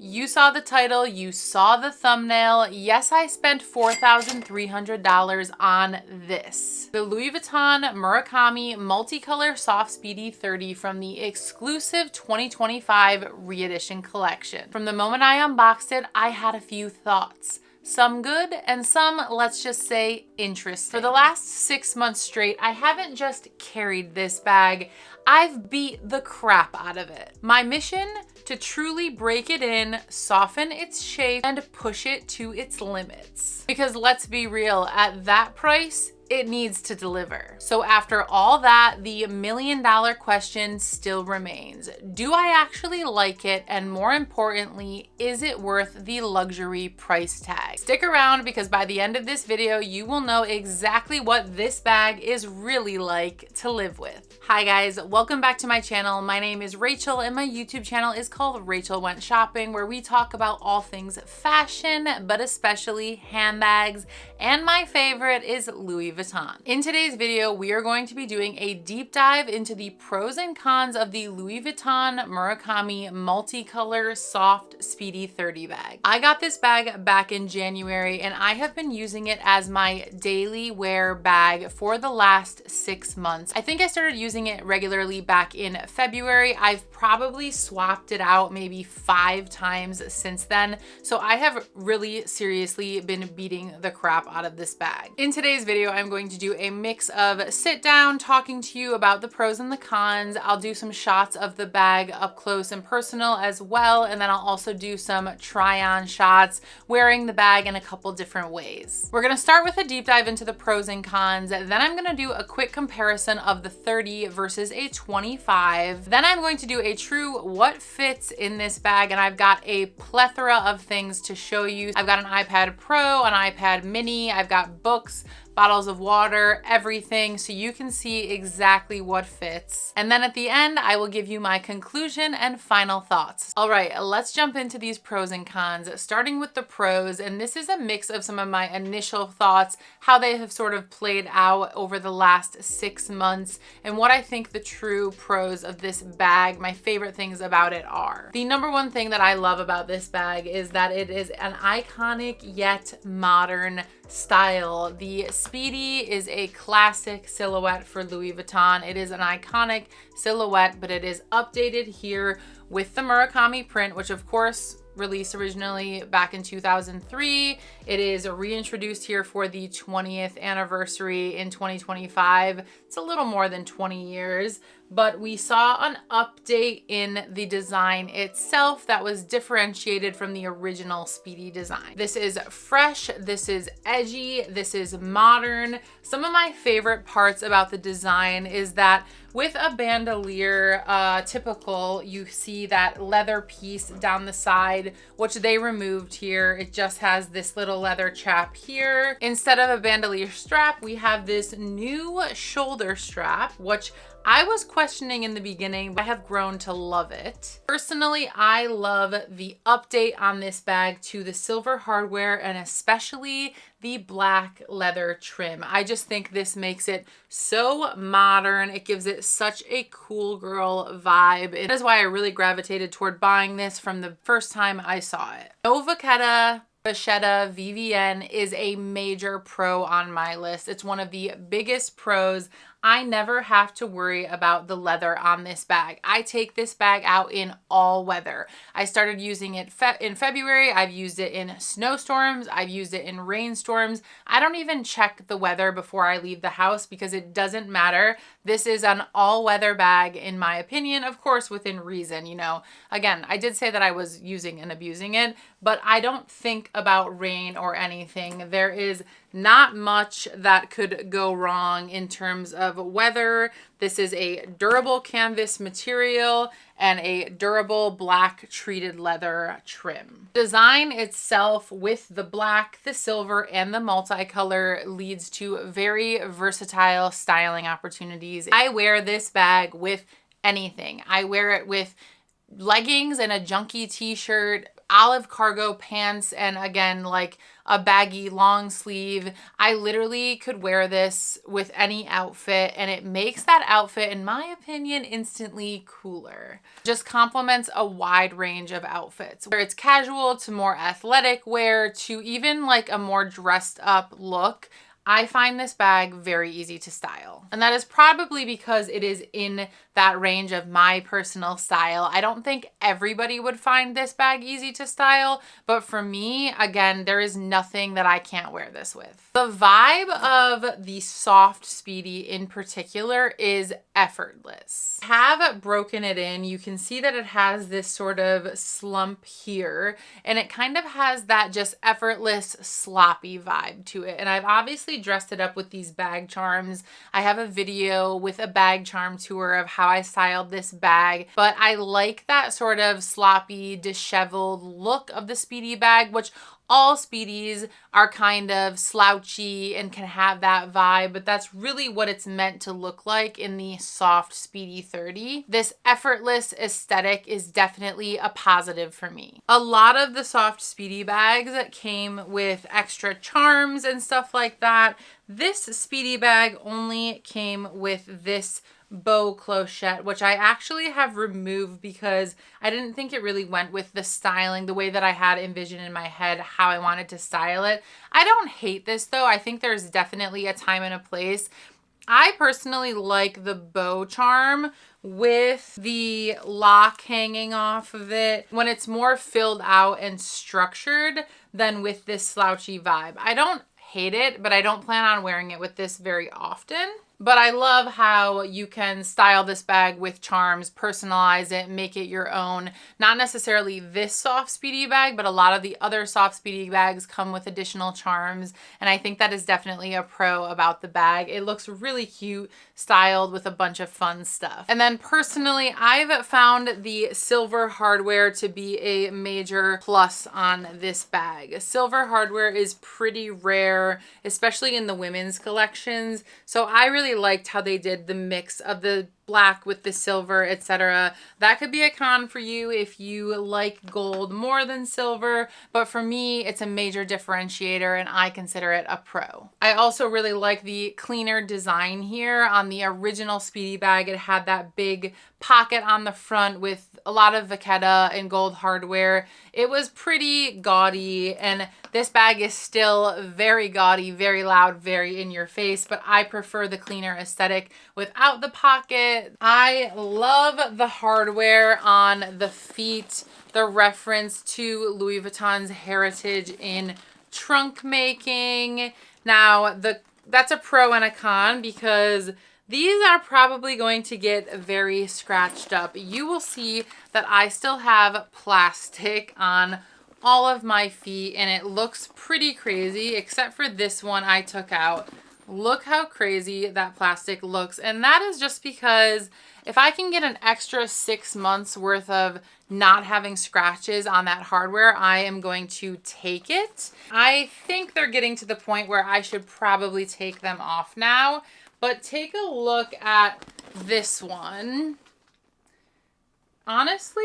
You saw the title, you saw the thumbnail. Yes, I spent $4,300 on this. The Louis Vuitton Murakami Multicolor Soft Speedy 30 from the exclusive 2025 re-edition collection. From the moment I unboxed it, I had a few thoughts. Some good and some, let's just say, interesting. For the last 6 months straight, I haven't just carried this bag, I've beat the crap out of it. My mission? To truly break it in, soften its shape, and push it to its limits. Because let's be real, at that price, it needs to deliver. So after all that, the million-dollar question still remains. Do I actually like it? And more importantly, is it worth the luxury price tag? Stick around because by the end of this video, you will know exactly what this bag is really like to live with. Hi guys, welcome back to my channel. My name is Rachel and my YouTube channel is called Rachel Went Shopping, where we talk about all things fashion, but especially handbags. And my favorite is Louis Vuitton. In today's video, we are going to be doing a deep dive into the pros and cons of the Louis Vuitton Murakami Multicolor Soft Speedy 30 bag. I got this bag back in January and I have been using it as my daily wear bag for the last 6 months. I think I started using it regularly back in February. I've probably swapped it out maybe 5 times since then. So I have really seriously been beating the crap out of this bag. In today's video, I'm going to do a mix of sit down, talking to you about the pros and the cons. I'll do some shots of the bag up close and personal as well. And then I'll also do some try on shots wearing the bag in a couple different ways. We're gonna start with a deep dive into the pros and cons. Then I'm gonna do a quick comparison of the 30 versus a 25. Then I'm going to do a true what fits in this bag. And I've got a plethora of things to show you. I've got an iPad Pro, an iPad Mini, I've got books, bottles of water, everything, so you can see exactly what fits. And then at the end, I will give you my conclusion and final thoughts. All right, let's jump into these pros and cons, starting with the pros. And this is a mix of some of my initial thoughts, how they have sort of played out over the last 6 months, and what I think the true pros of this bag, my favorite things about it are. The number one thing that I love about this bag is that it is an iconic yet modern style. The Speedy is a classic silhouette for Louis Vuitton. It is an iconic silhouette, but it is updated here with the Murakami print, which of course released originally back in 2003. It is reintroduced here for the 20th anniversary in 2025. It's a little more than 20 years, but we saw an update in the design itself that was differentiated from the original Speedy design. This is fresh, this is edgy, this is modern. Some of my favorite parts about the design is that with a bandolier, typical, you see that leather piece down the side, which they removed here. It just has this little leather chap here. Instead of a bandolier strap, we have this new shoulder strap, which I was questioning in the beginning, but I have grown to love it. Personally, I love the update on this bag to the silver hardware and especially the black leather trim. I just think this makes it so modern. It gives it such a cool girl vibe. It is why I really gravitated toward buying this from the first time I saw it. No Vachetta VVN is a major pro on my list. It's one of the biggest pros. I never have to worry about the leather on this bag. I take this bag out in all weather. I started using it in February. I've used it in snowstorms. I've used it in rainstorms. I don't even check the weather before I leave the house because it doesn't matter. This is an all-weather bag in my opinion, of course, within reason. You know, again, I did say that I was using and abusing it, but I don't think about rain or anything. There is not much that could go wrong in terms of weather. This is a durable canvas material and a durable black treated leather trim. Design itself with the black, the silver, and the multicolor leads to very versatile styling opportunities. I wear this bag with anything. I wear it with leggings and a junky t-shirt, olive cargo pants, and again, like a baggy long sleeve. I literally could wear this with any outfit, and it makes that outfit, in my opinion, instantly cooler. Just complements a wide range of outfits, where it's casual to more athletic wear to even like a more dressed up look. I find this bag very easy to style. And that is probably because it is in that range of my personal style. I don't think everybody would find this bag easy to style, but for me, again, there is nothing that I can't wear this with. The vibe of the Soft Speedy in particular is effortless. I have broken it in. You can see that it has this sort of slump here, and it kind of has that just effortless, sloppy vibe to it. And I've obviously dressed it up with these bag charms. I have a video with a bag charm tour of how I styled this bag, but I like that sort of sloppy, disheveled look of the Speedy bag, which all Speedies are kind of slouchy and can have that vibe, but that's really what it's meant to look like in the Soft Speedy 30. This effortless aesthetic is definitely a positive for me. A lot of the Soft Speedy bags came with extra charms and stuff like that. This Speedy bag only came with this bow clochette, which I actually have removed because I didn't think it really went with the styling, the way that I had envisioned in my head how I wanted to style it. I don't hate this though. I think there's definitely a time and a place. I personally like the bow charm with the lock hanging off of it when it's more filled out and structured than with this slouchy vibe. I don't hate it, but I don't plan on wearing it with this very often. But I love how you can style this bag with charms, personalize it, make it your own. Not necessarily this Soft Speedy bag, but a lot of the other Soft Speedy bags come with additional charms. And I think that is definitely a pro about the bag. It looks really cute, styled with a bunch of fun stuff. And then personally, I've found the silver hardware to be a major plus on this bag. Silver hardware is pretty rare, especially in the women's collections. So I really liked how they did the mix of the black with the silver, etc. That could be a con for you if you like gold more than silver, but for me, it's a major differentiator and I consider it a pro. I also really like the cleaner design here. On the original Speedy bag, it had that big pocket on the front with a lot of vachetta and gold hardware. It was pretty gaudy, and this bag is still very gaudy, very loud, very in your face, but I prefer the cleaner aesthetic without the pocket. I love the hardware on the feet, the reference to Louis Vuitton's heritage in trunk making. Now, that's a pro and a con because these are probably going to get very scratched up. You will see that I still have plastic on all of my feet and it looks pretty crazy, except for this one I took out. Look how crazy that plastic looks. And that is just because if I can get an extra 6 months worth of not having scratches on that hardware, I am going to take it. I think they're getting to the point where I should probably take them off now. But take a look at this one. Honestly,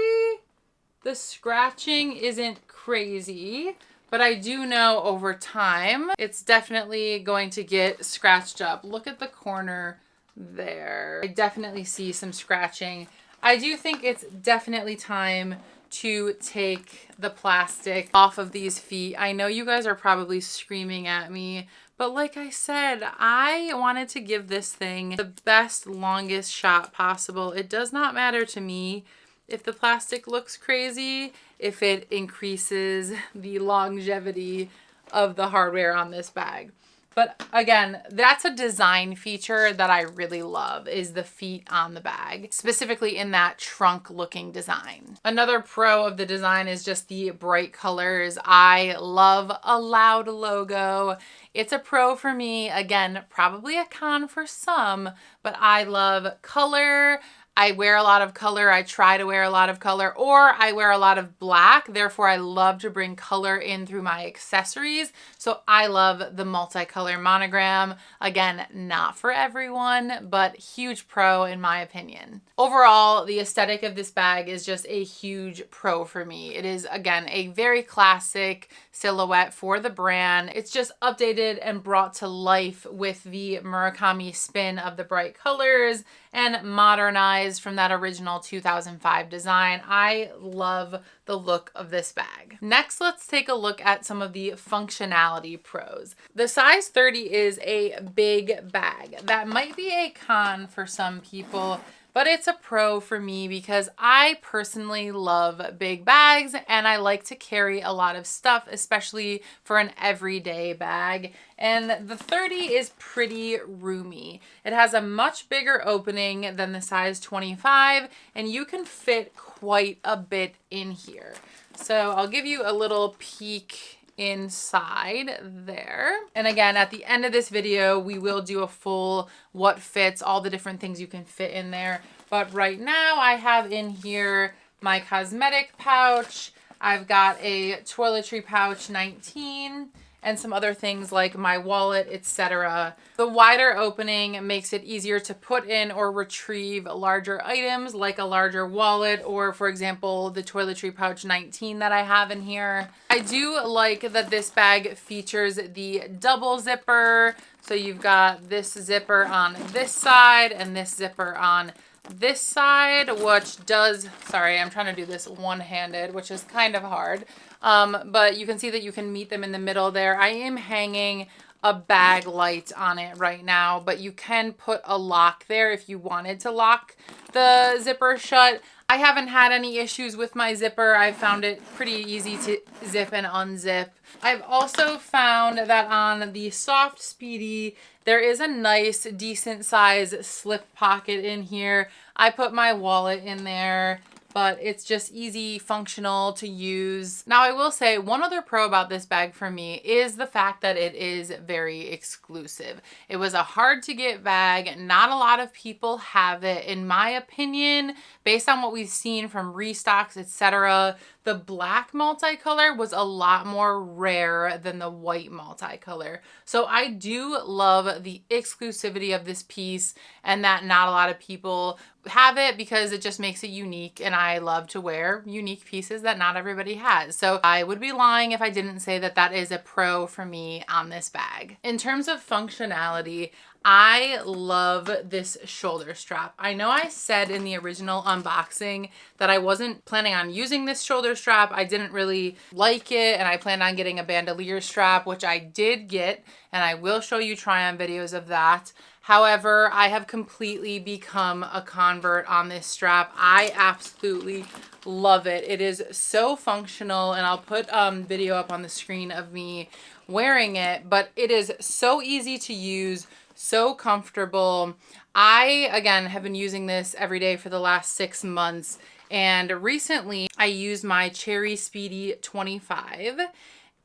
the scratching isn't crazy, but I do know over time, it's definitely going to get scratched up. Look at the corner there. I definitely see some scratching. I do think it's definitely time to take the plastic off of these feet. I know you guys are probably screaming at me, but like I said, I wanted to give this thing the best, longest shot possible. It does not matter to me if the plastic looks crazy, if it increases the longevity of the hardware on this bag. But again, that's a design feature that I really love, is the feet on the bag, specifically in that trunk looking design. Another pro of the design is just the bright colors. I love a loud logo. It's a pro for me. Again, probably a con for some, but I love color. I wear a lot of color. I try to wear a lot of color, or I wear a lot of black. Therefore, I love to bring color in through my accessories. So I love the multicolor monogram. Again, not for everyone, but huge pro in my opinion. Overall, the aesthetic of this bag is just a huge pro for me. It is, again, a very classic silhouette for the brand. It's just updated and brought to life with the Murakami spin of the bright colors and modernized from that original 2005 design. I love the look of this bag. Next, let's take a look at some of the functionality pros. The size 30 is a big bag. That might be a con for some people, but it's a pro for me because I personally love big bags and I like to carry a lot of stuff, especially for an everyday bag. And the 30 is pretty roomy. It has a much bigger opening than the size 25, and you can fit quite a bit in here. So I'll give you a little peek inside there. And again, at the end of this video, we will do a full what fits, all the different things you can fit in there. But right now I have in here my cosmetic pouch. I've got a toiletry pouch 19 and some other things like my wallet, etc. The wider opening makes it easier to put in or retrieve larger items like a larger wallet or, for example, the toiletry pouch 19 that I have in here. I do like that this bag features the double zipper. So you've got this zipper on this side and this zipper on this side, which does, sorry, I'm trying to do this one-handed, which is kind of hard. But you can see that you can meet them in the middle there. I am hanging a bag light on it right now, but you can put a lock there if you wanted to lock the zipper shut. I haven't had any issues with my zipper. I found it pretty easy to zip and unzip. I've also found that on the Soft Speedy, there is a nice, decent size slip pocket in here. I put my wallet in there, but it's just easy, functional to use. Now, I will say one other pro about this bag for me is the fact that it is very exclusive. It was a hard to get bag. Not a lot of people have it. In my opinion, based on what we've seen from restocks, etc., the black multicolor was a lot more rare than the white multicolor. So I do love the exclusivity of this piece and that not a lot of people have it because it just makes it unique, and I love to wear unique pieces that not everybody has. So I would be lying if I didn't say that that is a pro for me on this bag. In terms of functionality, I love this shoulder strap. I know I said in the original unboxing that I wasn't planning on using this shoulder strap. I didn't really like it, and I planned on getting a bandolier strap, which I did get, and I will show you try-on videos of that. However, I have completely become a convert on this strap. I absolutely love it. It is so functional, and I'll put video up on the screen of me wearing it, but it is so easy to use, so comfortable. I, again, have been using this every day for the last 6 months, and recently I used my Cherry Speedy 25,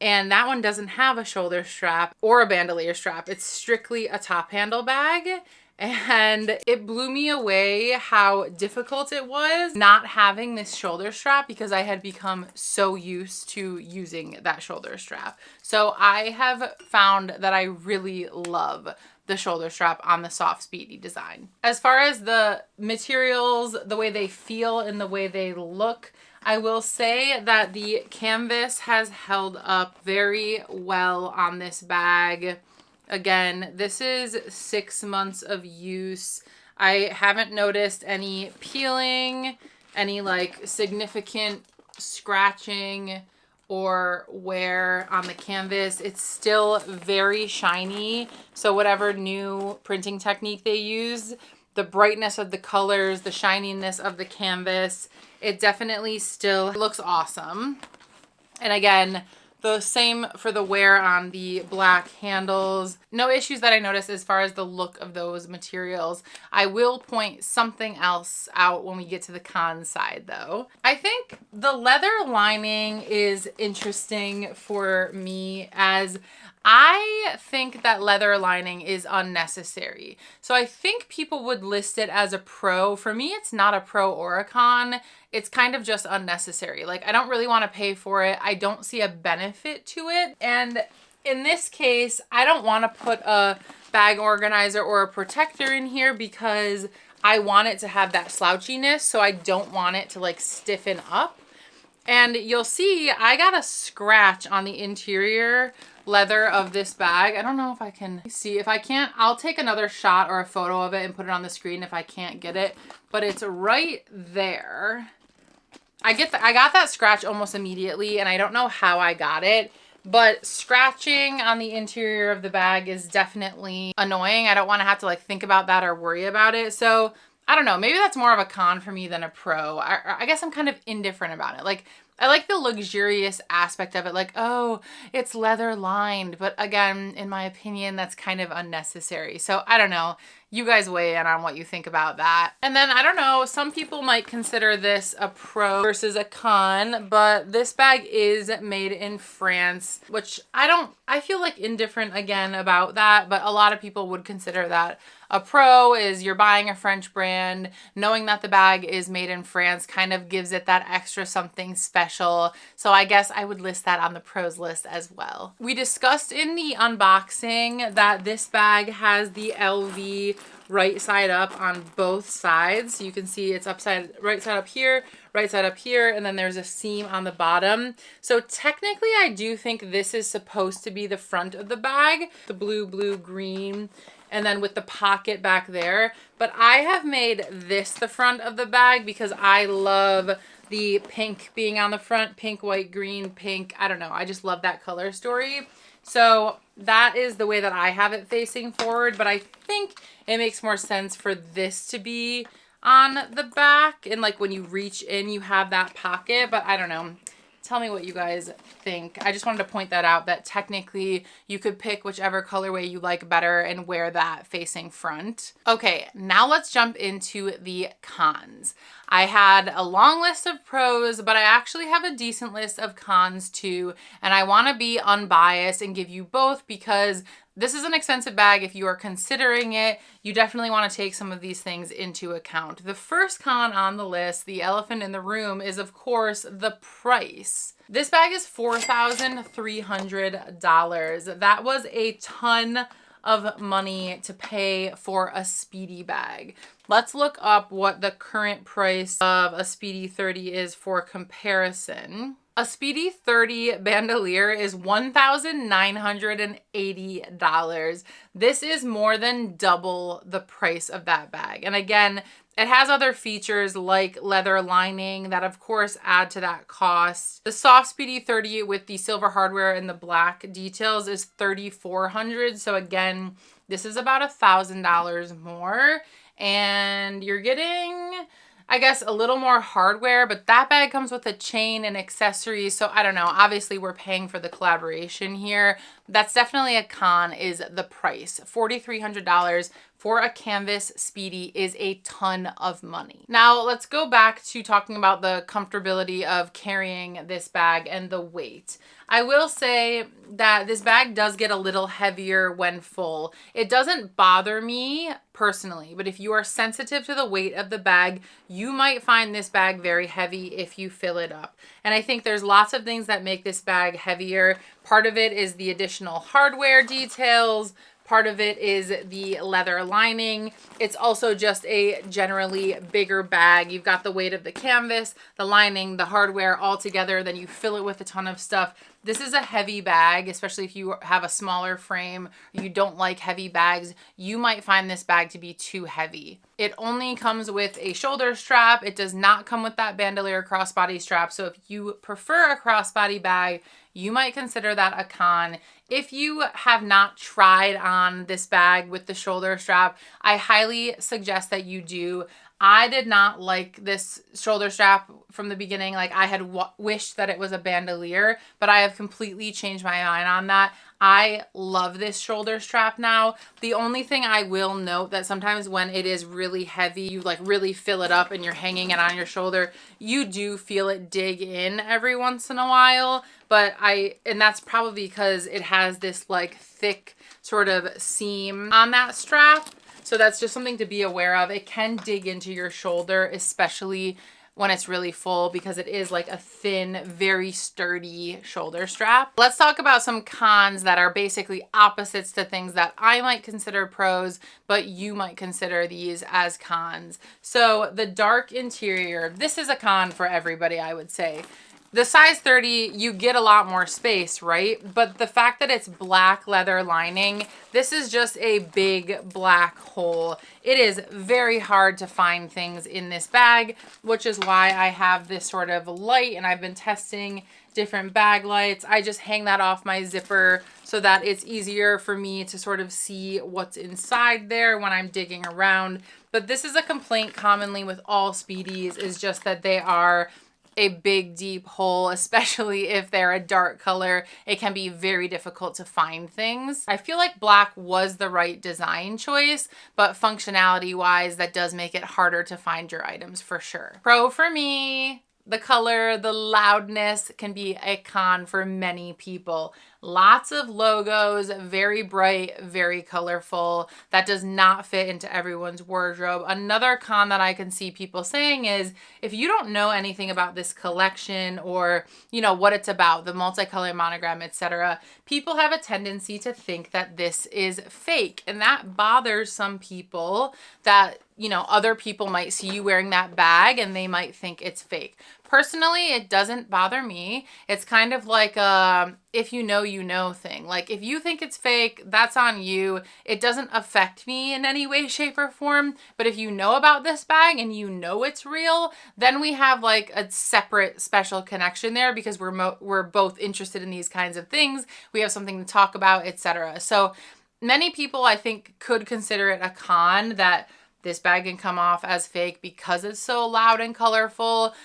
and that one doesn't have a shoulder strap or a bandolier strap. It's strictly a top handle bag. And it blew me away how difficult it was not having this shoulder strap because I had become so used to using that shoulder strap. So I have found that I really love the shoulder strap on the Soft Speedy design. As far as the materials, the way they feel and the way they look, I will say that the canvas has held up very well on this bag. Again, this is 6 months of use. I haven't noticed any peeling, any like significant scratching or wear on the canvas. It's still very shiny. So whatever new printing technique they use, the brightness of the colors, the shininess of the canvas, it definitely still looks awesome. And again, The same for the wear on the black handles. No issues that I noticed as far as the look of those materials. I will point something else out when we get to the con side though. I think the leather lining is interesting for me, as I think that leather lining is unnecessary. So I think people would list it as a pro. For me, it's not a pro or a con. It's kind of just unnecessary. Like, I don't really want to pay for it. I don't see a benefit to it. And in this case, I don't want to put a bag organizer or a protector in here because I want it to have that slouchiness. So I don't want it to like stiffen up. And you'll see I got a scratch on the interior leather of this bag. I don't know if I can see. If I can't, I'll take another shot or a photo of it and put it on the screen if I can't get it. But it's right there. I got that scratch almost immediately, and I don't know how I got it. But scratching on the interior of the bag is definitely annoying. I don't want to have to like think about that or worry about it. So I don't know, maybe that's more of a con for me than a pro. I guess I'm kind of indifferent about it. Like, I like the luxurious aspect of it. Like, oh, it's leather lined. But again, in my opinion, that's kind of unnecessary. So I don't know. You guys weigh in on what you think about that. And then I don't know, some people might consider this a pro versus a con, but this bag is made in France, which I feel like indifferent again about that, but a lot of people would consider that a pro. Is you're buying a French brand, knowing that the bag is made in France kind of gives it that extra something special. So I guess I would list that on the pros list as well. We discussed in the unboxing that this bag has the LV right side up on both sides. So you can see it's right side up here, right side up here, and then there's a seam on the bottom. So technically I do think this is supposed to be the front of the bag, the blue, green, and then with the pocket back there. But I have made this the front of the bag because I love the pink being on the front. Pink, white, green, pink. I don't know. I just love that color story. So that is the way that I have it facing forward. But I think it makes more sense for this to be on the back. And like when you reach in, you have that pocket. But I don't know. Tell me what you guys think. I just wanted to point that out, that technically you could pick whichever colorway you like better and wear that facing front. Okay, now let's jump into the cons. I had a long list of pros, but I actually have a decent list of cons too. And I want to be unbiased and give you both because this is an expensive bag. If you are considering it, you definitely want to take some of these things into account. The first con on the list, the elephant in the room, is of course the price. This bag is $4,300. That was a ton of money to pay for a Speedy bag. Let's look up what the current price of a Speedy 30 is for comparison. A Speedy 30 bandolier is $1,980. This is more than double the price of that bag. And again, it has other features like leather lining that of course add to that cost. The Soft Speedy 30 with the silver hardware and the black details is $3,400. So again, this is about $1,000 more. And you're getting, I guess, a little more hardware, but that bag comes with a chain and accessories. So I don't know, obviously we're paying for the collaboration here. That's definitely a con, is the price. $4,300 for a canvas Speedy is a ton of money. Now let's go back to talking about the comfortability of carrying this bag and the weight. I will say that this bag does get a little heavier when full. It doesn't bother me personally, but if you are sensitive to the weight of the bag, you might find this bag very heavy if you fill it up. And I think there's lots of things that make this bag heavier. Part of it is the additional hardware details. Part of it is the leather lining. It's also just a generally bigger bag. You've got the weight of the canvas, the lining, the hardware all together. Then you fill it with a ton of stuff. This is a heavy bag, especially if you have a smaller frame, or you don't like heavy bags. You might find this bag to be too heavy. It only comes with a shoulder strap. It does not come with that bandolier crossbody strap. So if you prefer a crossbody bag, you might consider that a con. If you have not tried on this bag with the shoulder strap, I highly suggest that you do. I did not like this shoulder strap from the beginning. Like I had wished that it was a bandolier, but I have completely changed my mind on that. I love this shoulder strap now. The only thing I will note that sometimes when it is really heavy, you like really fill it up and you're hanging it on your shoulder, you do feel it dig in every once in a while. But and that's probably because it has this like thick sort of seam on that strap. So that's just something to be aware of. It can dig into your shoulder, especially when it's really full, because it is like a thin, very sturdy shoulder strap. Let's talk about some cons that are basically opposites to things that I might consider pros, but you might consider these as cons. So the dark interior, this is a con for everybody, I would say. The size 30, you get a lot more space, right? But the fact that it's black leather lining, this is just a big black hole. It is very hard to find things in this bag, which is why I have this sort of light, and I've been testing different bag lights. I just hang that off my zipper so that it's easier for me to sort of see what's inside there when I'm digging around. But this is a complaint commonly with all Speedies, is just that they are a big deep hole, especially if they're a dark color. It can be very difficult to find things. I feel like black was the right design choice, but functionality wise, that does make it harder to find your items for sure. Pro for me, the color, the loudness can be a con for many people. Lots of logos, very bright, very colorful. That does not fit into everyone's wardrobe. Another con that I can see people saying is, if you don't know anything about this collection or, you know, what it's about, the multicolor monogram, etc., people have a tendency to think that this is fake. And that bothers some people, that, you know, other people might see you wearing that bag and they might think it's fake. Personally, it doesn't bother me. It's kind of like a if you know, you know thing. Like if you think it's fake, that's on you. It doesn't affect me in any way, shape, or form. But if you know about this bag and you know it's real, then we have like a separate special connection there, because we're both interested in these kinds of things. We have something to talk about, etc. So many people, I think, could consider it a con that this bag can come off as fake because it's so loud and colorful.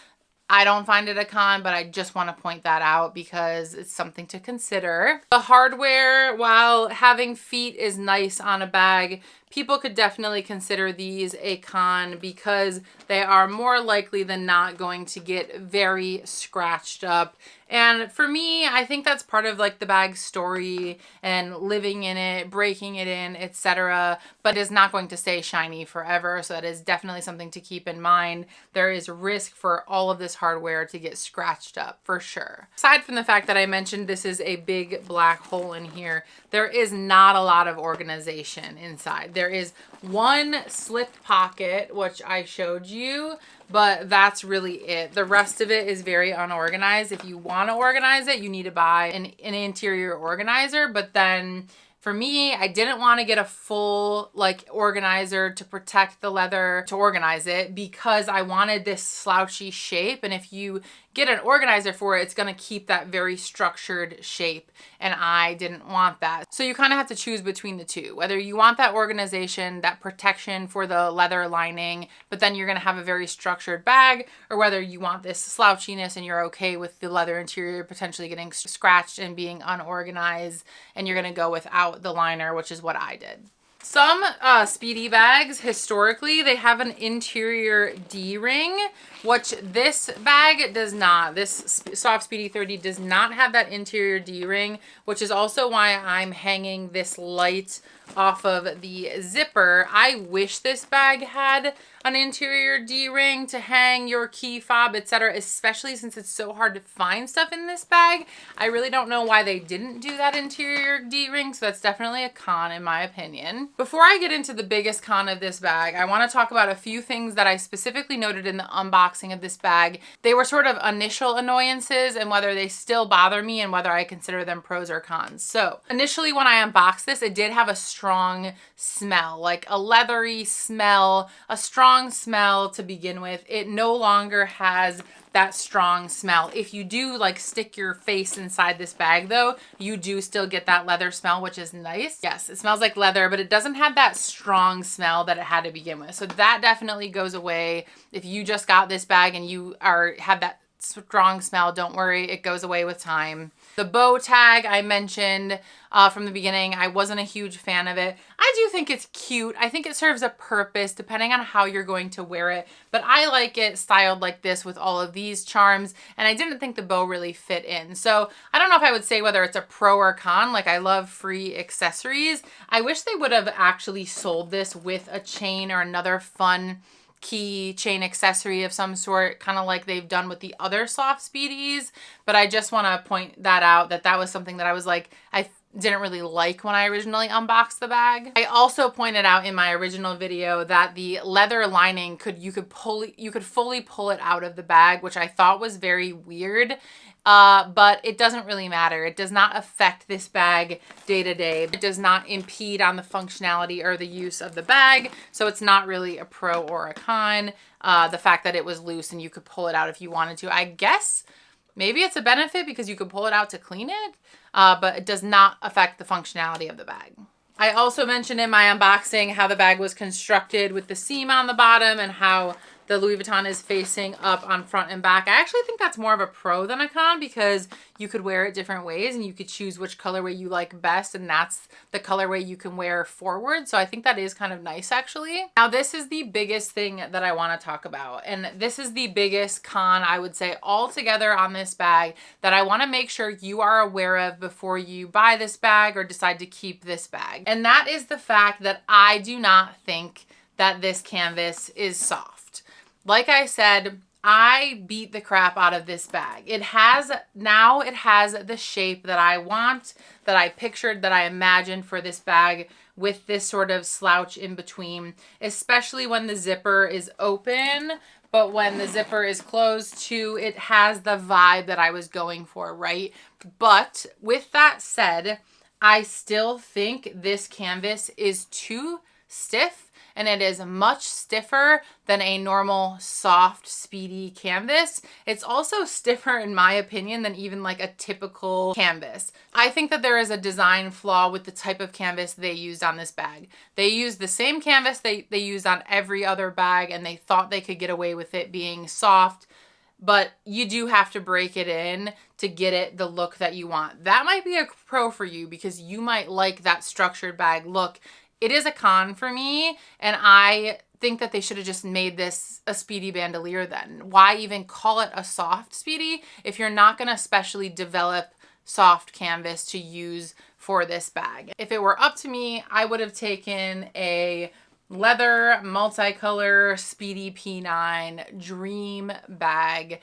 I don't find it a con, but I just want to point that out because it's something to consider. The hardware, while having feet is nice on a bag, people could definitely consider these a con because they are more likely than not going to get very scratched up. And for me, I think that's part of like the bag's story and living in it, breaking it in, etc. But it's not going to stay shiny forever. So that is definitely something to keep in mind. There is risk for all of this hardware to get scratched up for sure. Aside from the fact that I mentioned this is a big black hole in here, there is not a lot of organization inside. There is one slip pocket, which I showed you, but that's really it. The rest of it is very unorganized. If you want to organize it, you need to buy an interior organizer, but then for me, I didn't want to get a full like organizer to protect the leather to organize it because I wanted this slouchy shape. And if you get an organizer for it, it's going to keep that very structured shape. And I didn't want that. So you kind of have to choose between the two, whether you want that organization, that protection for the leather lining, but then you're going to have a very structured bag, or whether you want this slouchiness and you're okay with the leather interior potentially getting scratched and being unorganized, and you're going to go without the liner, which is what I did. Some Speedy bags, historically, they have an interior D-ring, which this bag does not. This Soft Speedy 30 does not have that interior D-ring, which is also why I'm hanging this light off of the zipper. I wish this bag had an interior D-ring to hang your key fob, etc., especially since it's so hard to find stuff in this bag. I really don't know why they didn't do that interior D-ring, so that's definitely a con in my opinion. Before I get into the biggest con of this bag, I want to talk about a few things that I specifically noted in the unboxing of this bag. They were sort of initial annoyances and whether they still bother me and whether I consider them pros or cons. So initially when I unboxed this, it did have a strong smell, like a leathery smell, a strong smell to begin with. It no longer has that strong smell. If you do like stick your face inside this bag though, you do still get that leather smell, which is nice. Yes, it smells like leather, but it doesn't have that strong smell that it had to begin with. So that definitely goes away. If you just got this bag and you have that strong smell, don't worry, it goes away with time. The bow tag I mentioned from the beginning, I wasn't a huge fan of it. I do think it's cute. I think it serves a purpose depending on how you're going to wear it, but I like it styled like this with all of these charms, and I didn't think the bow really fit in. So I don't know if I would say whether it's a pro or con. Like, I love free accessories. I wish they would have actually sold this with a chain or another fun key chain accessory of some sort, kind of like they've done with the other Soft Speedies. But I just want to point that out, that was something that I was like, I didn't really like when I originally unboxed the bag. I also pointed out in my original video that the leather lining you could fully pull it out of the bag, which I thought was very weird. But it doesn't really matter. It does not affect this bag day to day. It does not impede on the functionality or the use of the bag. So it's not really a pro or a con. The fact that it was loose and you could pull it out if you wanted to. I guess maybe it's a benefit because you could pull it out to clean it, but it does not affect the functionality of the bag. I also mentioned in my unboxing how the bag was constructed with the seam on the bottom and how the Louis Vuitton is facing up on front and back. I actually think that's more of a pro than a con because you could wear it different ways and you could choose which colorway you like best, and that's the colorway you can wear forward. So I think that is kind of nice actually. Now this is the biggest thing that I want to talk about, and this is the biggest con I would say altogether on this bag that I want to make sure you are aware of before you buy this bag or decide to keep this bag. And that is the fact that I do not think that this canvas is soft. Like I said, I beat the crap out of this bag. It has the shape that I want, that I pictured, that I imagined for this bag, with this sort of slouch in between, especially when the zipper is open. But when the zipper is closed too, it has the vibe that I was going for, right? But with that said, I still think this canvas is too stiff, and it is much stiffer than a normal Soft Speedy canvas. It's also stiffer, in my opinion, than even like a typical canvas. I think that there is a design flaw with the type of canvas they used on this bag. They used the same canvas they used on every other bag, and they thought they could get away with it being soft, but you do have to break it in to get it the look that you want. That might be a pro for you because you might like that structured bag look. It is a con for me, and I think that they should have just made this a Speedy bandolier then. Why even call it a Soft Speedy if you're not going to specially develop soft canvas to use for this bag? If it were up to me, I would have taken a leather multicolor Speedy P9 dream bag.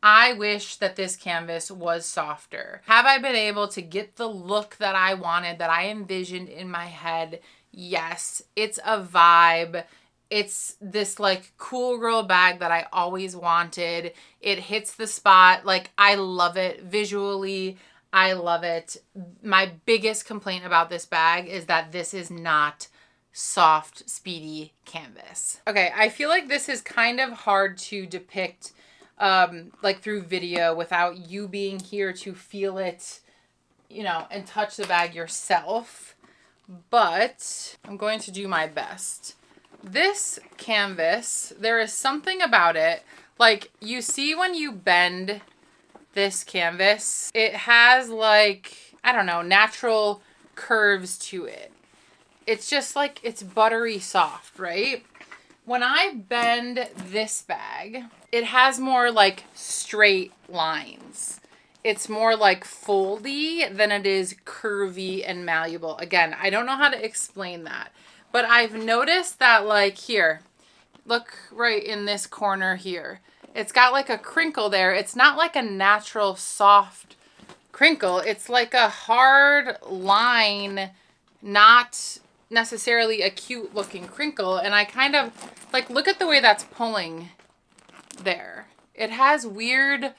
I wish that this canvas was softer. Have I been able to get the look that I wanted, that I envisioned in my head? Yes, it's a vibe. It's this like cool girl bag that I always wanted. It hits the spot. Like, I love it visually. I love it. My biggest complaint about this bag is that this is not Soft Speedy canvas. Okay, I feel like this is kind of hard to depict like through video without you being here to feel it, you know, and touch the bag yourself. But I'm going to do my best. This canvas, there is something about it. Like, you see when you bend this canvas, it has like, I don't know, natural curves to it. It's just like, it's buttery soft, right? When I bend this bag, it has more like straight lines. It's more like foldy than it is curvy and malleable. Again, I don't know how to explain that, but I've noticed that, like, here, look right in this corner here. It's got like a crinkle there. It's not like a natural soft crinkle. It's like a hard line, not necessarily a cute looking crinkle. And I kind of like, look at the way that's pulling there. It has weird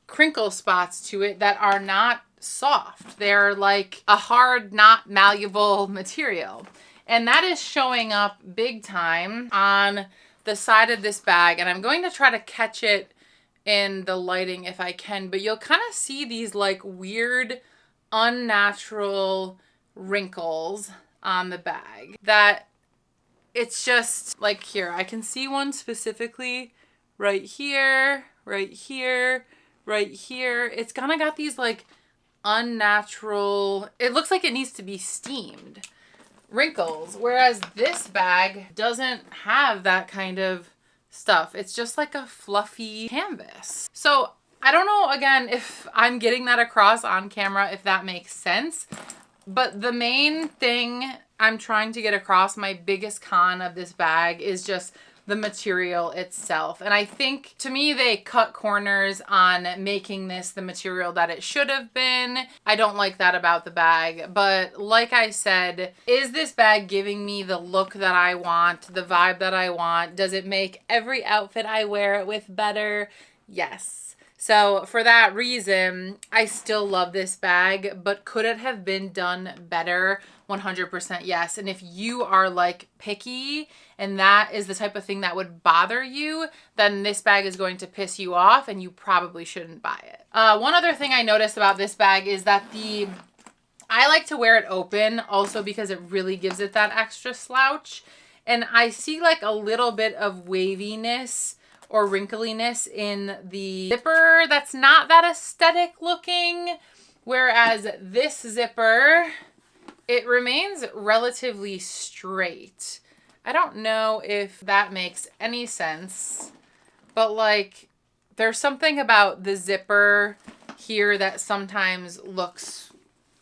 crinkle spots to it that are not soft. They're like a hard, not malleable material. And that is showing up big time on the side of this bag. And I'm going to try to catch it in the lighting if I can, but you'll kind of see these like weird, unnatural wrinkles on the bag that it's just like here. I can see one specifically right here, right here, right here. It's kind of got these like unnatural, it looks like it needs to be steamed wrinkles, whereas this bag doesn't have that kind of stuff. It's just like a fluffy canvas. So I don't know, again, if I'm getting that across on camera, if that makes sense, but the main thing I'm trying to get across, my biggest con of this bag, is just the material itself. And I think, to me, they cut corners on making this the material that it should have been. I don't like that about the bag. But like I said, is this bag giving me the look that I want, the vibe that I want? Does it make every outfit I wear it with better? Yes. So for that reason, I still love this bag, but could it have been done better? 100% yes. And if you are like picky and that is the type of thing that would bother you, then this bag is going to piss you off and you probably shouldn't buy it. One other thing I noticed about this bag is that I like to wear it open also because it really gives it that extra slouch. And I see like a little bit of waviness or wrinkliness in the zipper that's not that aesthetic looking. Whereas this zipper, it remains relatively straight. I don't know if that makes any sense, but like there's something about the zipper here that sometimes looks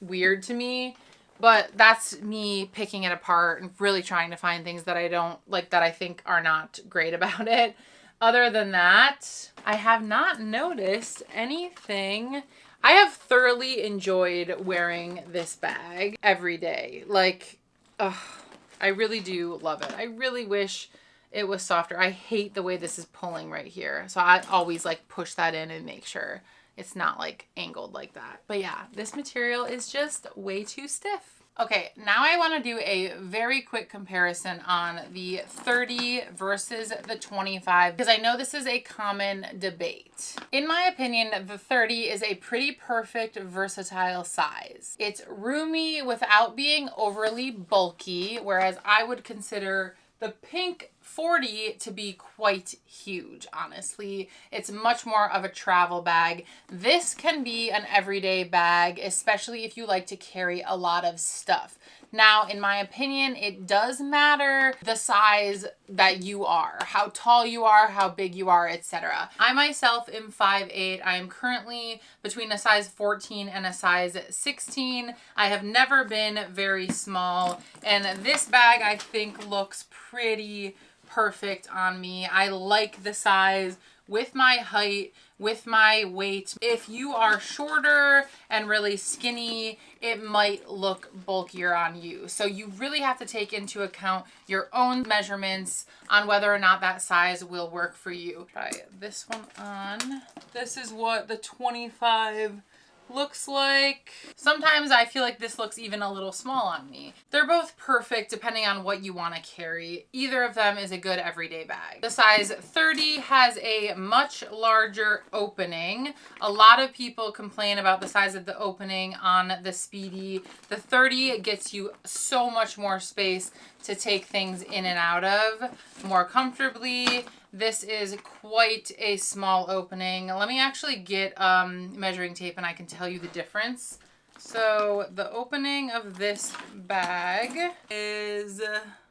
weird to me, but that's me picking it apart and really trying to find things that I don't like, that I think are not great about it. Other than that, I have not noticed anything. I have thoroughly enjoyed wearing this bag every day. Like, I really do love it. I really wish it was softer. I hate the way this is pulling right here. So I always like push that in and make sure it's not like angled like that. But yeah, this material is just way too stiff. Okay, now I want to do a very quick comparison on the 30 versus the 25 because I know this is a common debate. In my opinion, the 30 is a pretty perfect versatile size. It's roomy without being overly bulky, whereas I would consider the pink 40 to be quite huge, honestly. It's much more of a travel bag. This can be an everyday bag, especially if you like to carry a lot of stuff. Now, in my opinion, it does matter the size that you are, how tall you are, how big you are, etc. I myself am 5'8". I am currently between a size 14 and a size 16. I have never been very small, and this bag I think looks pretty perfect on me. I like the size with my height, with my weight. If you are shorter and really skinny, it might look bulkier on you. So you really have to take into account your own measurements on whether or not that size will work for you. Try this one on. This is what the 25 looks like. Sometimes I feel like this looks even a little small on me. They're both perfect depending on what you want to carry. Either of them is a good everyday bag. The size 30 has a much larger opening. A lot of people complain about the size of the opening on the Speedy. The 30 gets you so much more space to take things in and out of more comfortably. This is quite a small opening. Let me actually get measuring tape and I can tell you the difference. So the opening of this bag is,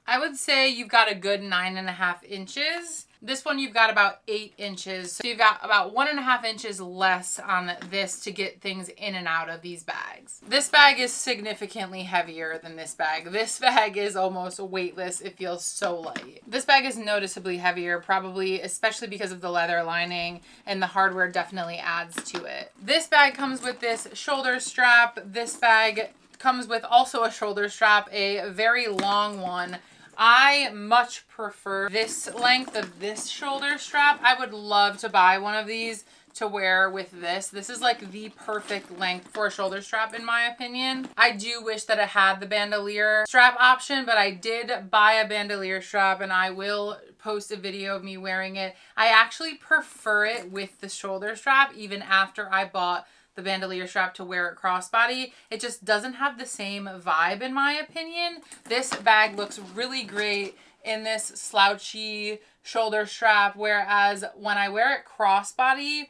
I would say you've got a good 9.5 inches. This one you've got about 8 inches. So you've got about 1.5 inches less on this to get things in and out of these bags. This bag is significantly heavier than this bag. This bag is almost weightless. It feels so light. This bag is noticeably heavier, probably especially because of the leather lining, and the hardware definitely adds to it. This bag comes with this shoulder strap. This bag comes with also a shoulder strap, a very long one. I much prefer this length of this shoulder strap. I would love to buy one of these to wear with this. This is like the perfect length for a shoulder strap in my opinion. I do wish that it had the bandolier strap option, but I did buy a bandolier strap and I will post a video of me wearing it. I actually prefer it with the shoulder strap even after I bought the bandolier strap to wear it crossbody. It just doesn't have the same vibe in my opinion. This bag looks really great in this slouchy shoulder strap, whereas when I wear it crossbody,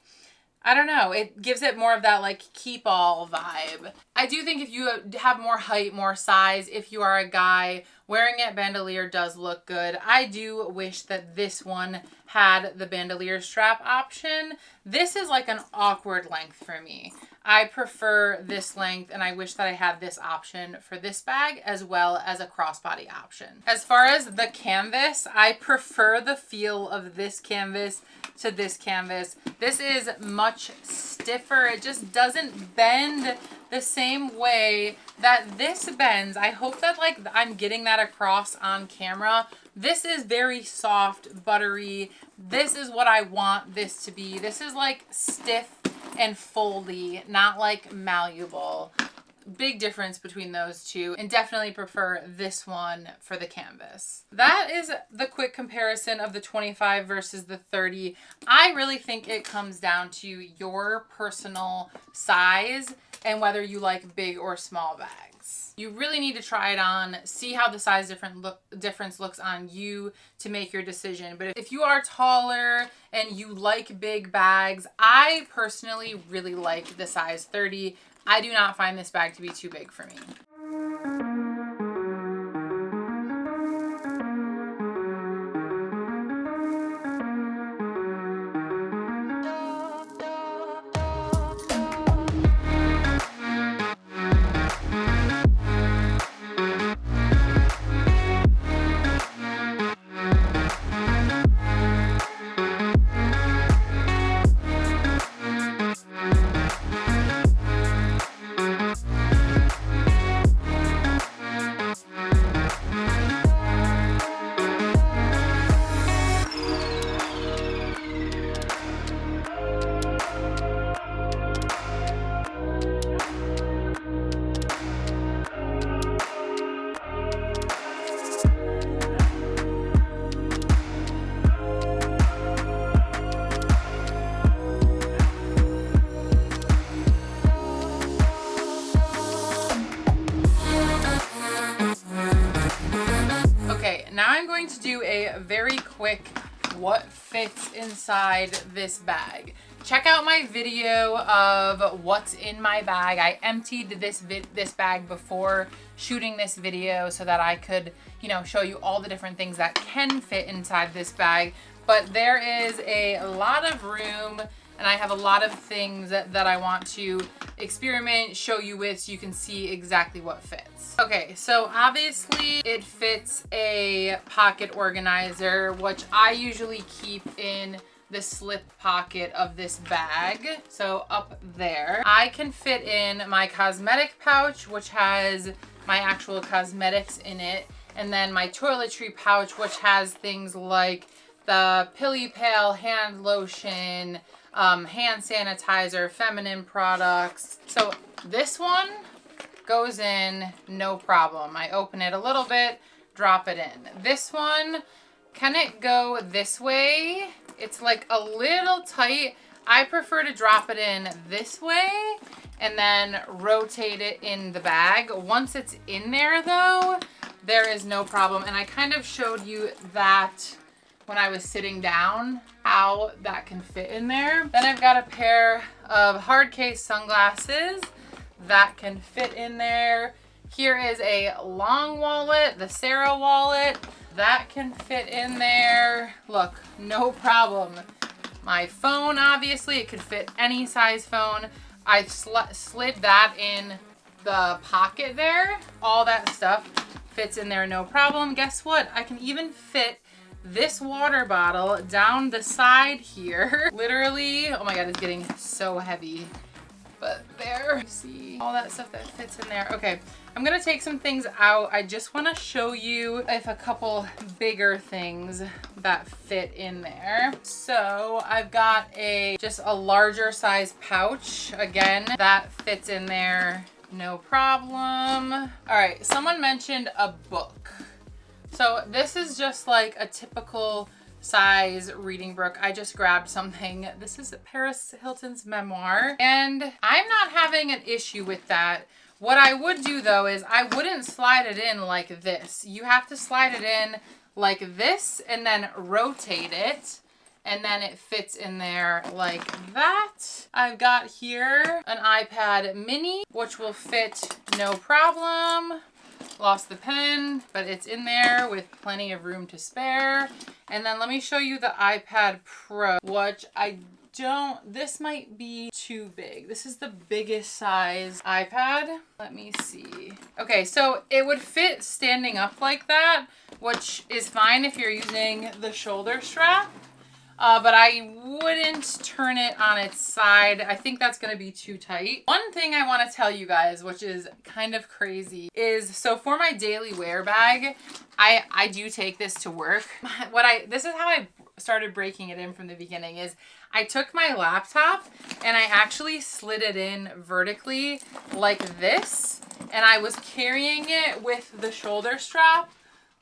I don't know, it gives it more of that like keep all vibe. I do think if you have more height, more size, if you are a guy, wearing it bandolier does look good. I do wish that this one had the bandolier strap option. This is like an awkward length for me. I prefer this length and I wish that I had this option for this bag as well as a crossbody option. As far as the canvas, I prefer the feel of this canvas to this canvas. This is much stiffer. It just doesn't bend the same way that this bends. I hope that like I'm getting that across on camera. This is very soft, buttery. This is what I want this to be. This is like stiff and foldy, not like malleable. Big difference between those two, and definitely prefer this one for the canvas. That is the quick comparison of the 25 versus the 30. I really think it comes down to your personal size and whether you like big or small bags. You really need to try it on, see how the size difference looks on you to make your decision. But if you are taller and you like big bags, I personally really like the size 30. I do not find this bag to be too big for me. Now I'm going to do a very quick what fits inside this bag. Check out my video of what's in my bag. I emptied this bag before shooting this video so that I could, you know, show you all the different things that can fit inside this bag. But there is a lot of room and I have a lot of things that I want to experiment, show you with, so you can see exactly what fits. Okay, so obviously it fits a pocket organizer, which I usually keep in the slip pocket of this bag. So up there, I can fit in my cosmetic pouch, which has my actual cosmetics in it. And then my toiletry pouch, which has things like the Pilly Pale hand lotion, hand sanitizer, feminine products. So this one goes in no problem. I open it a little bit, drop it in. This one, can it go this way? It's like a little tight. I prefer to drop it in this way and then rotate it in the bag. Once it's in there though, there is no problem. And I kind of showed you that when I was sitting down, how that can fit in there. Then I've got a pair of hard case sunglasses that can fit in there. Here is a long wallet, the Sarah wallet, that can fit in there. Look, no problem. My phone, obviously, it could fit any size phone. I slid that in the pocket there. All that stuff fits in there, no problem. Guess what? I can even fit this water bottle down the side here. Literally, oh my God, it's getting so heavy. but there. See all that stuff that fits in there. Okay, I'm gonna take some things out. I just wanna show you if a couple bigger things that fit in there. So I've got just a larger size pouch. Again, that fits in there, no problem. All right, someone mentioned a book. So this is just like a typical size reading book. I just grabbed something. This is Paris Hilton's memoir, and I'm not having an issue with that. What I would do though is I wouldn't slide it in like this. You have to slide it in like this and then rotate it, and then it fits in there like that. I've got here an iPad mini, which will fit no problem. Lost the pen, but it's in there with plenty of room to spare. And then let me show you the iPad Pro, which this might be too big. This is the biggest size iPad. Let me see. Okay, so it would fit standing up like that, which is fine if you're using the shoulder strap. But I wouldn't turn it on its side. I think that's gonna be too tight. One thing I wanna tell you guys, which is kind of crazy, is so for my daily wear bag, I do take this to work. This is how I started breaking it in from the beginning, is I took my laptop and I actually slid it in vertically like this, and I was carrying it with the shoulder strap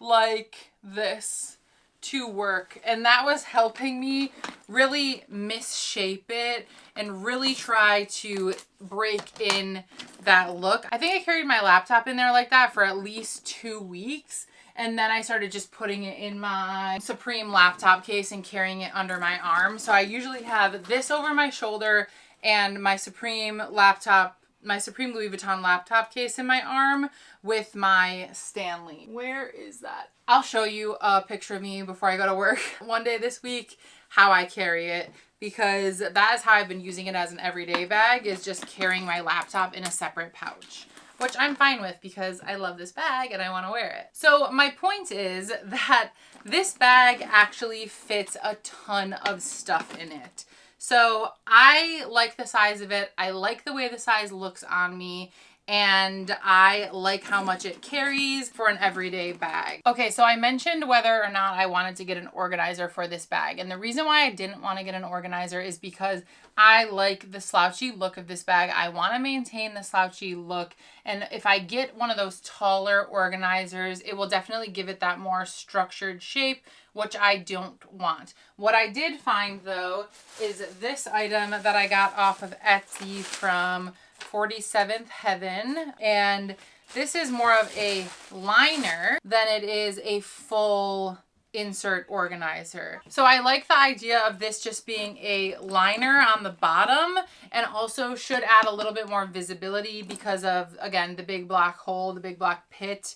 like this to work, and that was helping me really misshape it and really try to break in that look. I think I carried my laptop in there like that for at least 2 weeks, and then I started just putting it in my Supreme laptop case and carrying it under my arm. So I usually have this over my shoulder and my Supreme Louis Vuitton laptop case in my arm with my Stanley. Where is that? I'll show you a picture of me before I go to work one day this week, how I carry it, because that is how I've been using it as an everyday bag, is just carrying my laptop in a separate pouch, which I'm fine with because I love this bag and I want to wear it. So my point is that this bag actually fits a ton of stuff in it. So I like the size of it. I like the way the size looks on me, and I like how much it carries for an everyday bag. Okay, so I mentioned whether or not I wanted to get an organizer for this bag. And the reason why I didn't want to get an organizer is because I like the slouchy look of this bag. I want to maintain the slouchy look. And if I get one of those taller organizers, it will definitely give it that more structured shape, which I don't want. What I did find though is this item that I got off of Etsy from 47th Heaven, and this is more of a liner than it is a full insert organizer. So I like the idea of this just being a liner on the bottom, and also should add a little bit more visibility because of, again, the big black hole, the big black pit.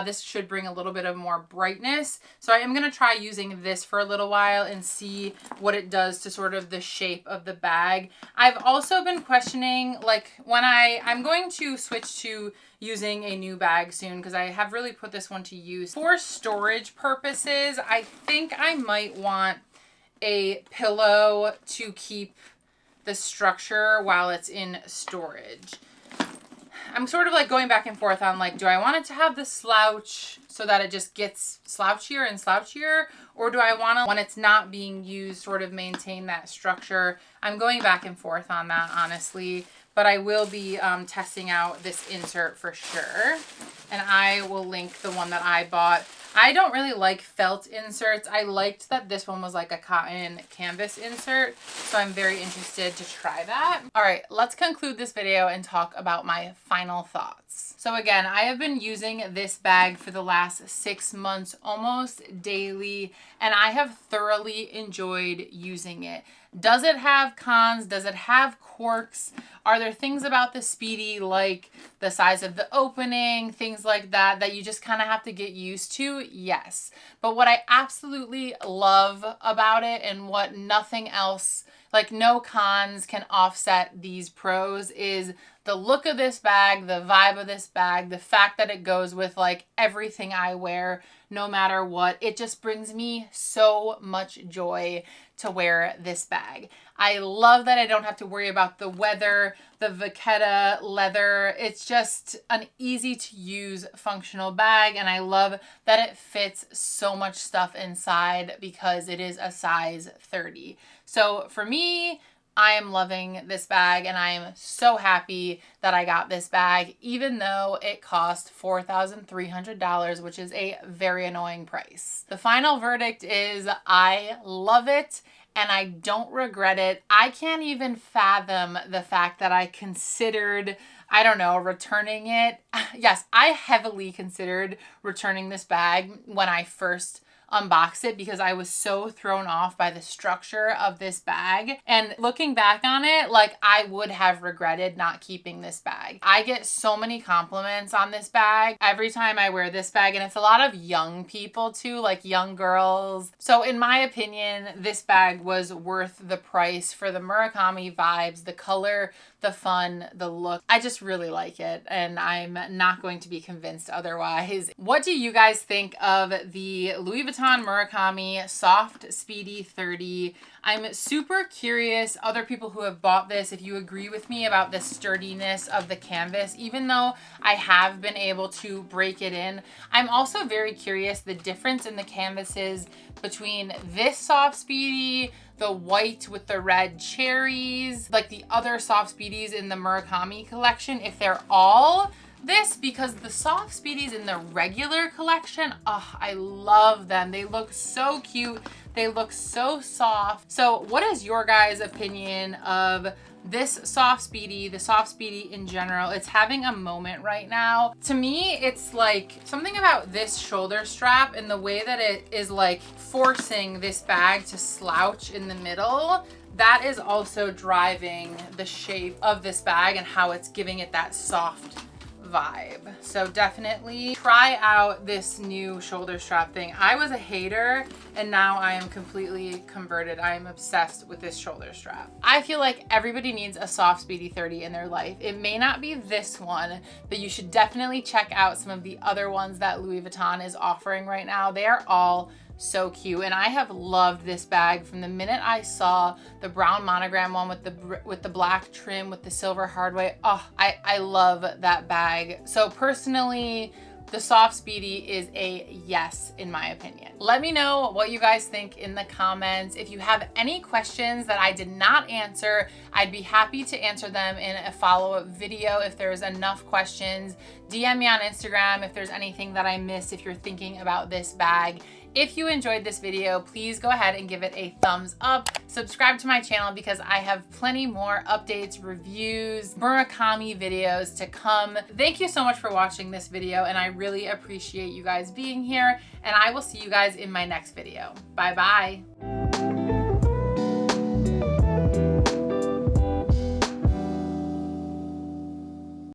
This should bring a little bit of more brightness. So I am going to try using this for a little while and see what it does to sort of the shape of the bag. I've also been questioning, like, when I'm going to switch to using a new bag soon, because I have really put this one to use. For storage purposes, I think I might want a pillow to keep the structure while it's in storage. I'm sort of like going back and forth on, like, do I want it to have the slouch so that it just gets slouchier and slouchier? Or do I want to, when it's not being used, sort of maintain that structure? I'm going back and forth on that, honestly. But I will be testing out this insert for sure. And I will link the one that I bought. I don't really like felt inserts. I liked that this one was like a cotton canvas insert, so I'm very interested to try that. All right, let's conclude this video and talk about my final thoughts. So again, I have been using this bag for the last 6 months, almost daily, and I have thoroughly enjoyed using it. Does it have cons? Does it have quirks? Are there things about the Speedy, like the size of the opening, things like that, that you just kind of have to get used to? Yes. But what I absolutely love about it, and what nothing else, like no cons can offset these pros, is the look of this bag, the vibe of this bag, the fact that it goes with like everything I wear, no matter what. It just brings me so much joy to wear this bag. I love that I don't have to worry about the weather, the vachetta leather. It's just an easy to use functional bag, and I love that it fits so much stuff inside because it is a size 30. So for me, I am loving this bag, and I am so happy that I got this bag, even though it cost $4,300, which is a very annoying price. The final verdict is I love it and I don't regret it. I can't even fathom the fact that I considered, I don't know, returning it. Yes, I heavily considered returning this bag when I first unboxed it because I was so thrown off by the structure of this bag. And looking back on it, like, I would have regretted not keeping this bag. I get so many compliments on this bag every time I wear this bag, and it's a lot of young people too, like young girls. So in my opinion, this bag was worth the price for the Murakami vibes, the color, the fun, the look. I just really like it, and I'm not going to be convinced otherwise. What do you guys think of the Louis Vuitton Murakami Soft Speedy 30? I'm super curious, other people who have bought this, if you agree with me about the sturdiness of the canvas, even though I have been able to break it in. I'm also very curious the difference in the canvases between this Soft Speedy, the white with the red cherries, like the other Soft Speedies in the Murakami collection, if they're all this, because the Soft Speedies in the regular collection, oh, I love them. They look so cute. They look so soft. So what is your guys' opinion of this Soft Speedy, the Soft Speedy in general? It's having a moment right now. To me, it's like something about this shoulder strap and the way that it is like forcing this bag to slouch in the middle. That is also driving the shape of this bag and how it's giving it that soft vibe. So definitely try out this new shoulder strap thing. I was a hater and now I am completely converted. I am obsessed with this shoulder strap. I feel like everybody needs a Soft Speedy 30 in their life. It may not be this one, but you should definitely check out some of the other ones that Louis Vuitton is offering right now. They are all so cute, and I have loved this bag from the minute I saw the brown monogram one with the black trim with the silver hardware. Oh, I love that bag. So personally, the Soft Speedy is a yes, in my opinion. Let me know what you guys think in the comments. If you have any questions that I did not answer, I'd be happy to answer them in a follow-up video if there's enough questions. DM me on Instagram if there's anything that I missed, if you're thinking about this bag. If you enjoyed this video, please go ahead and give it a thumbs up. Subscribe to my channel because I have plenty more updates, reviews, Murakami videos to come. Thank you so much for watching this video, and I really appreciate you guys being here, and I will see you guys in my next video. Bye-bye.